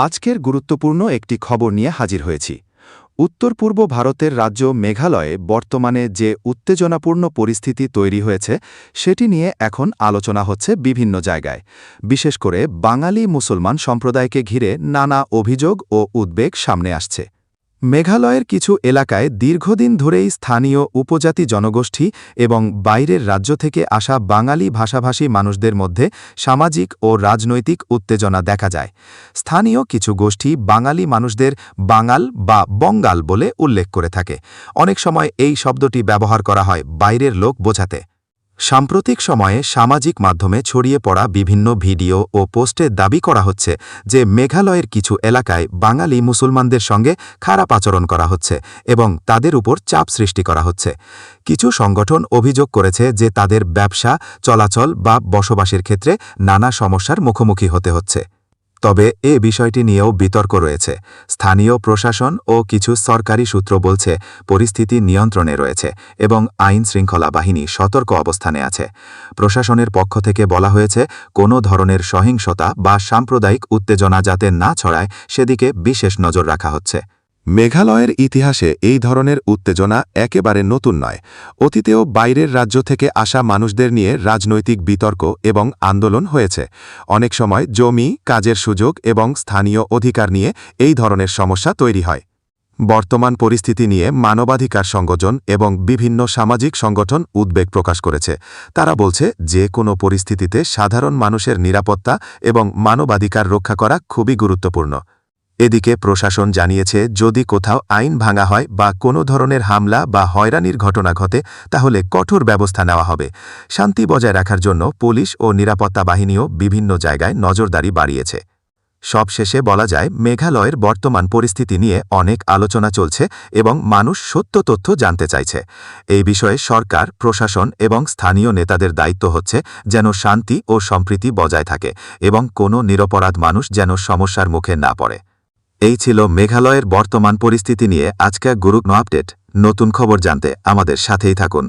আজকের গুরুত্বপূর্ণ একটি খবর নিয়ে হাজির হয়েছি। উত্তর পূর্ব ভারতের রাজ্য মেঘালয়ে বর্তমানে যে উত্তেজনাপূর্ণ পরিস্থিতি তৈরি হয়েছে সেটি নিয়ে এখন আলোচনা হচ্ছে বিভিন্ন জায়গায়। বিশেষ করে বাঙালি মুসলমান সম্প্রদায়কে ঘিরে নানা অভিযোগ ও উদ্বেগ সামনে আসছে। মেঘালয়ের কিছু এলাকায় দীর্ঘদিন ধরেই স্থানীয় উপজাতি জনগোষ্ঠী এবং বাইরের রাজ্য থেকে আসা বাঙালি ভাষাভাষী মানুষদের মধ্যে সামাজিক ও রাজনৈতিক উত্তেজনা দেখা যায়। স্থানীয় কিছু গোষ্ঠী বাঙালি মানুষদের বাঙাল বা বঙ্গাল বলে উল্লেখ করে থাকে। অনেক সময় এই শব্দটি ব্যবহার করা হয় বাইরের লোক বোঝাতে। সাম্প্রতিক সময়ে সামাজিক মাধ্যমে ছড়িয়ে পড়া বিভিন্ন ভিডিও ও পোস্টে দাবি করা হচ্ছে যে মেঘালয়ের কিছু এলাকায় বাঙালি মুসলমানদের সঙ্গে খারাপ আচরণ করা হচ্ছে এবং তাদের উপর চাপ সৃষ্টি করা হচ্ছে। কিছু সংগঠন অভিযোগ করেছে যে তাদের ব্যবসা, চলাচল বা বসবাসের ক্ষেত্রে নানা সমস্যার মুখোমুখি হতে হচ্ছে। তবে এ বিষয়টি নিয়েও বিতর্ক রয়েছে। স্থানীয় প্রশাসন ও কিছু সরকারি সূত্র বলছে পরিস্থিতি নিয়ন্ত্রণে রয়েছে এবং আইন শৃঙ্খলা বাহিনী সতর্ক অবস্থানে আছে। প্রশাসনের পক্ষ থেকে বলা হয়েছে কোনো ধরনের সহিংসতা বা সাম্প্রদায়িক উত্তেজনা যাতে না ছড়ায় সেদিকে বিশেষ নজর রাখা হচ্ছে। মেঘালয়ের ইতিহাসে এই ধরনের উত্তেজনা একেবারে নতুন নয়। অতীতেও বাইরের রাজ্য থেকে আসা মানুষদের নিয়ে রাজনৈতিক বিতর্ক এবং আন্দোলন হয়েছে। অনেক সময় জমি, কাজের সুযোগ এবং স্থানীয় অধিকার নিয়ে এই ধরনের সমস্যা তৈরি হয়। বর্তমান পরিস্থিতি নিয়ে মানবাধিকার সংগঠন এবং বিভিন্ন সামাজিক সংগঠন উদ্বেগ প্রকাশ করেছে। তারা বলছে যে কোনো পরিস্থিতিতে সাধারণ মানুষের নিরাপত্তা এবং মানবাধিকার রক্ষা করা খুবই গুরুত্বপূর্ণ। এদিকে প্রশাসন জানিয়েছে যদি কোথাও আইন ভাঙা হয় বা কোনো ধরনের হামলা বা হয়রানির ঘটনা ঘটে তাহলে কঠোর ব্যবস্থা নেওয়া হবে। শান্তি বজায় রাখার জন্য পুলিশ ও নিরাপত্তা বাহিনীও বিভিন্ন জায়গায় নজরদারি বাড়িয়েছে। সবশেষে বলা যায় মেঘালয়ের বর্তমান পরিস্থিতি নিয়ে অনেক আলোচনা চলছে এবং মানুষ সত্য তথ্য জানতে চাইছে। এই বিষয়ে সরকার, প্রশাসন এবং স্থানীয় নেতাদের দায়িত্ব হচ্ছে যেন শান্তি ও সম্প্রীতি বজায় থাকে এবং কোনো নিরপরাধ মানুষ যেন সমস্যার মুখে না পড়ে। এই ছিল মেঘালয়ের বর্তমান পরিস্থিতি নিয়ে আজকের গুরুত্বপূর্ণ আপডেট। নতুন খবর জানতে আমাদের সাথেই থাকুন।